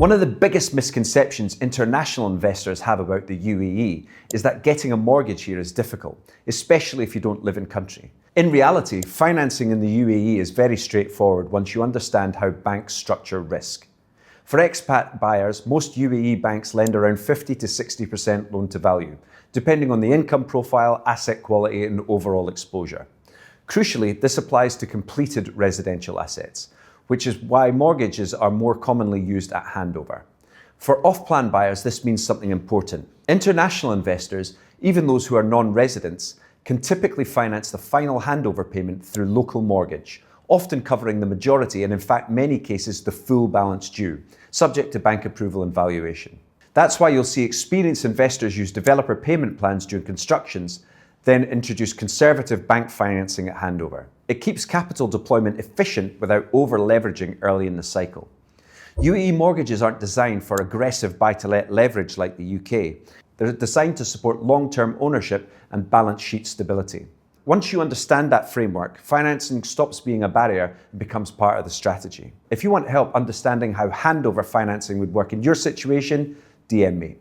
One of the biggest misconceptions international investors have about the UAE is that getting a mortgage here is difficult, especially if you don't live in country. In reality, financing in the UAE is very straightforward once you understand how banks structure risk. For expat buyers, most UAE banks lend around 50 to 60% loan to value, depending on the income profile, asset quality, and overall exposure. Crucially, this applies to completed residential assets, which is why mortgages are more commonly used at handover. For off-plan buyers, this means something important. International investors, even those who are non-residents, can typically finance the final handover payment through local mortgage, often covering the majority and in fact many cases the full balance due, subject to bank approval and valuation. That's why you'll see experienced investors use developer payment plans during constructions, then introduce conservative bank financing at handover. It keeps capital deployment efficient without over-leveraging early in the cycle. UAE mortgages aren't designed for aggressive buy-to-let leverage like the UK. They're designed to support long-term ownership and balance sheet stability. Once you understand that framework, financing stops being a barrier and becomes part of the strategy. If you want help understanding how handover financing would work in your situation, DM me.